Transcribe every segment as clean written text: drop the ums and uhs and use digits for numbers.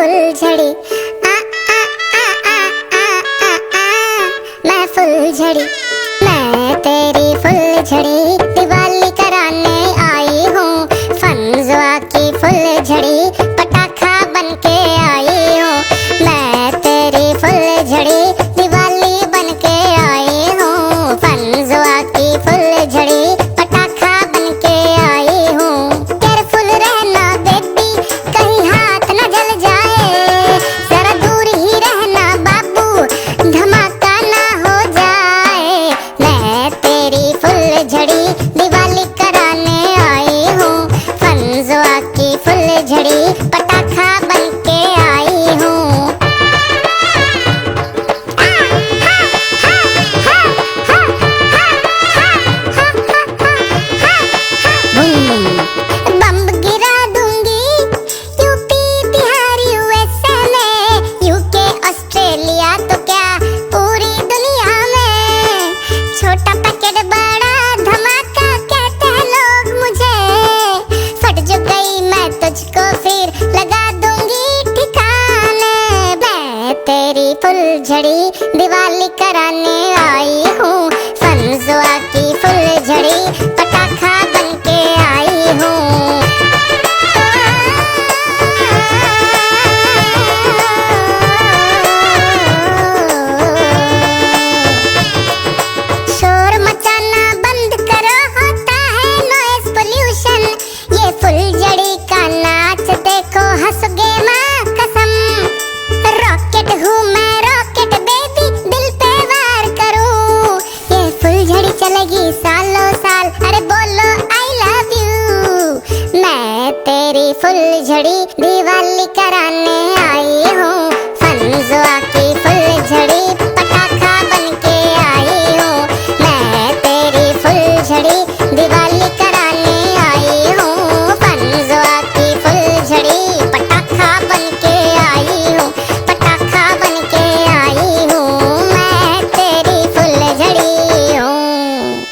फुलझड़ी, आ आ आ आ आ आ आ, मैं फुलझड़ी, मैं तेरी फुलझड़ी, दिवाली कराने आई हूँ। फंजुआ की फुलझड़ी, पटाखा बनके आई हूँ। मैं तेरी फुलझड़ी, दिवाली बनके आई हूँ। फंजुआ की फुलझड़ी, पटाखा बनके आई हूँ। केयरफुल रहना बेबी, कहीं हाथ न जल जाए। जरा दूर ही रहना बाबू, धमाका ना हो जाए। मैं तेरी फुलझड़ी, दिवाली कराने आई हूँ। फंजुआ की फुलझड़ी, पटाखा बनके आई हूँ। बम गिरा दूंगी यूपी बिहार यूएसए में, यूके ऑस्ट्रेलिया तो क्या पूरी दुनिया में। छोटा पैकेट बड़ा धमाका कहते हैं लोग मुझे। फट जो गई मैं तुझको फिर लगा दूंगी ठिकाने। मैं तेरी फुलझड़ी, दिवाली कराने आई हूँ। फंजुआ की फुलझड़ी, पटाखा बनके आई हूँ। शोर मचाना बंद करो, होता है नॉइस पोल्यूशन। ये फुलझड़ी का नाच देखो, हंसोगे माँ कसम। रॉकेट हूँ मैं, रॉकेट बेबी, दिल पे वार करूँ। ये फुलझड़ी चलेगी सालों साल, अरे बोलो आई लव यू। मैं तेरी फुलझड़ी, दिवाली कराने आई हूँ। फंजुआ की फुलझड़ी, पटाखा बनके आई हूँ। मैं तेरी फुलझड़ी, दिवाली कराने आई हूँ। फंजुआ की फुलझड़ी, पटाखा बनके आई हूँ। पटाखा बनके आई हूँ। मैं तेरी फुलझड़ी हूँ।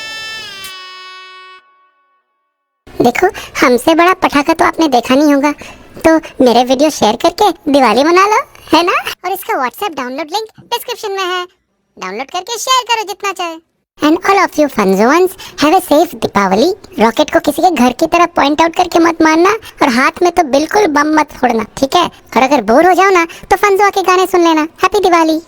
देखो, हमसे बड़ा पटाखा तो आपने देखा नहीं होगा, तो मेरे वीडियो शेयर करके दिवाली मना लो, है ना। और इसका व्हाट्सएप डाउनलोड लिंक डिस्क्रिप्शन में है, डाउनलोड करके शेयर करो जितना चाहे। And all of you funzones, have a safe Deepavali. Rocket को किसी के घर की तरफ पॉइंट आउट करके मत मारना, और हाथ में तो बिल्कुल बम मत फोड़ना, ठीक है। और अगर बोर हो जाओ ना तो फंजोआ के गाने सुन लेना। हैप्पी दिवाली।